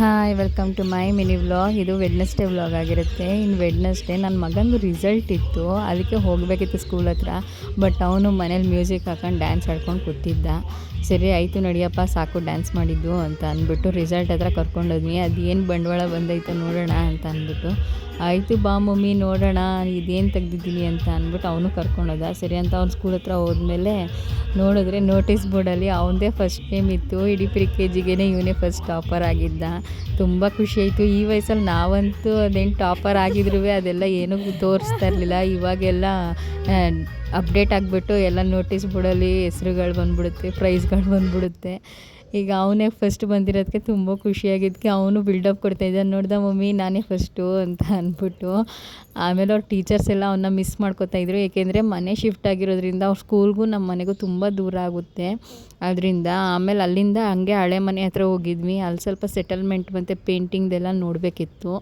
Hi welcome to my mini vlog. ಇದು Wednesday vlog ಆಗಿರುತ್ತೆ. ಇನ್ನು ವೆಡ್ನೆಸ್ಡೇ ನನ್ನ ಮಗಂದು ರಿಸಲ್ಟ್ ಇತ್ತು, ಅದಕ್ಕೆ ಹೋಗಬೇಕಿತ್ತು ಸ್ಕೂಲ್ ಹತ್ರ. ಬಟ್ ಅವನು ಮನೇಲಿ ಮ್ಯೂಸಿಕ್ ಹಾಕೊಂಡು ಡ್ಯಾನ್ಸ್ ಆಡ್ಕೊಂಡು ಕೂತಿದ್ದ. ಸರಿ ಆಯಿತು ನಡಿಯಪ್ಪ ಸಾಕು ಡ್ಯಾನ್ಸ್ ಮಾಡಿದ್ದು ಅಂತ ಅಂದ್ಬಿಟ್ಟು ರಿಸಲ್ಟ್ ಹತ್ರ ಕರ್ಕೊಂಡೋದ್ವಿ. ಅದು ಏನು ಬಂಡವಾಳ ಬಂದೈತೆ ನೋಡೋಣ ಅಂತ ಅಂದ್ಬಿಟ್ಟು, ಆಯಿತು ಬಾ ಮಮ್ಮಿ ನೋಡೋಣ ಇದೇನು ತೆಗ್ದಿದ್ದೀನಿ ಅಂತ ಅಂದ್ಬಿಟ್ಟು ಅವನು ಕರ್ಕೊಂಡೋದ. ಸರಿ ಅಂತ ಅವ್ನು ಸ್ಕೂಲ್ ಹತ್ರ ಹೋದ್ಮೇಲೆ ನೋಡಿದ್ರೆ ನೋಟಿಸ್ ಬೋರ್ಡಲ್ಲಿ ಅವನದೇ ಫಸ್ಟ್ ನೇಮ್ ಇತ್ತು. ಇಡೀ KGಗೆ ಇವನೇ ಫಸ್ಟ್ ಟಾಪರ್ ಆಗಿದ್ದ. ತುಂಬ ಖುಷಿಯಾಯಿತು. ಈ ವಯಸ್ಸಲ್ಲಿ ನಾವಂತೂ ಅದೇನು ಟಾಪರ್ ಆಗಿದ್ರೂ ಅದೆಲ್ಲ ಏನೂ ತೋರಿಸ್ತಾ ಇರಲಿಲ್ಲ. ಇವಾಗೆಲ್ಲ ಅಪ್ಡೇಟ್ ಆಗಿಬಿಟ್ಟು ಎಲ್ಲ ನೋಟಿಸ್ ಬೋರ್ಡಲ್ಲಿ ಹೆಸ್ರುಗಳು ಬಂದ್ಬಿಡುತ್ತೆ, ಪ್ರೈಸ್ಗಳು ಬಂದ್ಬಿಡುತ್ತೆ. ಈಗ ಅವನೇ ಫಸ್ಟ್ ಬಂದಿರೋದಕ್ಕೆ ತುಂಬ ಖುಷಿಯಾಗಿದ್ದಕ್ಕೆ ಅವನು ಬಿಲ್ಡಪ್ ಕೊಡ್ತಾಯಿದ್ದ, ನೋಡ್ದ ಮಮ್ಮಿ ನಾನೇ ಫಸ್ಟು ಅಂತ ಅಂದ್ಬಿಟ್ಟು. ಆಮೇಲೆ ಅವ್ರ ಟೀಚರ್ಸ್ ಎಲ್ಲ ಅವನ್ನ ಮಿಸ್ ಮಾಡ್ಕೋತಾಯಿದ್ರು, ಏಕೆಂದರೆ ಮನೆ ಶಿಫ್ಟ್ ಆಗಿರೋದ್ರಿಂದ ಅವ್ರ ಸ್ಕೂಲ್ಗೂ ನಮ್ಮ ಮನೆಗೂ ತುಂಬ ದೂರ ಆಗುತ್ತೆ. ಅದರಿಂದ ಆಮೇಲೆ ಅಲ್ಲಿಂದ ಹಂಗೆ ಹಳೆ ಮನೆ ಹತ್ರ ಹೋಗಿದ್ವಿ. ಅಲ್ಲಿ ಸ್ವಲ್ಪ ಸೆಟಲ್ಮೆಂಟ್ ಮತ್ತು ಪೇಂಟಿಂಗ್ದೆಲ್ಲ ನೋಡಬೇಕಿತ್ತು.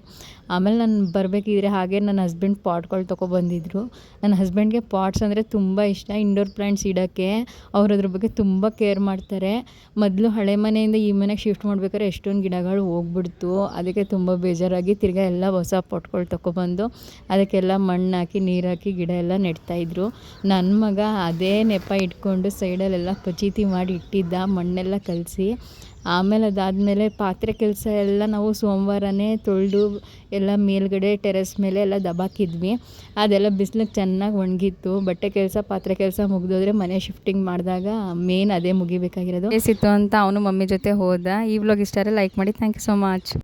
ಆಮೇಲೆ ನಾನು ಬರಬೇಕಿದ್ರೆ ಹಾಗೆ ನನ್ನ ಹಸ್ಬೆಂಡ್ ಪಾಟ್ಗಳು ತೊಗೊಬಂದಿದ್ರು. ನನ್ನ ಹಸ್ಬೆಂಡ್ಗೆ ಪಾಟ್ಸ್ ಅಂದರೆ ತುಂಬ ಇಷ್ಟ. ಇಂಡೋರ್ ಪ್ಲ್ಯಾಂಟ್ಸ್ ಇಡೋಕ್ಕೆ ಅವ್ರು ಅದ್ರ ಬಗ್ಗೆ ತುಂಬ ಕೇರ್ ಮಾಡ್ತಾರೆ. ಮೊದಲು ಹಳೆ ಮನೆಯಿಂದ ಈ ಮನೆಗೆ ಶಿಫ್ಟ್ ಮಾಡ್ಬೇಕಾದ್ರೆ ಎಷ್ಟೊಂದು ಗಿಡಗಳು ಹೋಗ್ಬಿಡ್ತು. ಅದಕ್ಕೆ ತುಂಬ ಬೇಜಾರಾಗಿ ತಿರ್ಗಾ ಎಲ್ಲ ಹೊಸ ಪಾಟ್ಗಳು ತೊಗೊಬಂದು ಅದಕ್ಕೆಲ್ಲ ಮಣ್ಣು ಹಾಕಿ ನೀರು ಹಾಕಿ ಗಿಡ ಎಲ್ಲ ನೆಡ್ತಾಯಿದ್ರು. ನನ್ನ ಮಗ ಅದೇ ನೆಪ ಇಟ್ಕೊಂಡು ಸೈಡಲ್ಲೆಲ್ಲ ಪಚೀತಿ ಮಾಡಿ ಇಟ್ಟಿದ್ದ, ಮಣ್ಣೆಲ್ಲ ಕಲಸಿ. ಆಮೇಲೆ ಅದಾದಮೇಲೆ ಪಾತ್ರೆ ಕೆಲಸ ಎಲ್ಲ ನಾವು ಸೋಮವಾರನೇ ತೊಳೆದು ಎಲ್ಲ ಮೇಲ್ಗಡೆ ಟೆರೆಸ್ ಮೇಲೆ ಎಲ್ಲ ದಬಾಕಿದ್ವಿ. ಅದೆಲ್ಲ ಬಿಸಿಲಿಗೆ ಚೆನ್ನಾಗಿ ಒಣಗಿತ್ತು. ಬಟ್ಟೆ ಕೆಲಸ ಪಾತ್ರೆ ಕೆಲಸ ಮುಗಿದೋದ್ರೆ ಮನೆ ಶಿಫ್ಟಿಂಗ್ ಮಾಡಿದಾಗ ಮೇನ್ ಅದೇ ಮುಗಿಬೇಕಾಗಿರೋದು. ಸಿತ್ತು ಅಂತ ಅವನು ಮಮ್ಮಿ ಜೊತೆ ಹೋದ. ಈ ವ್ಲಾಗ್ ಇಷ್ಟ ಆದರೆ ಲೈಕ್ ಮಾಡಿ. Thank you so much.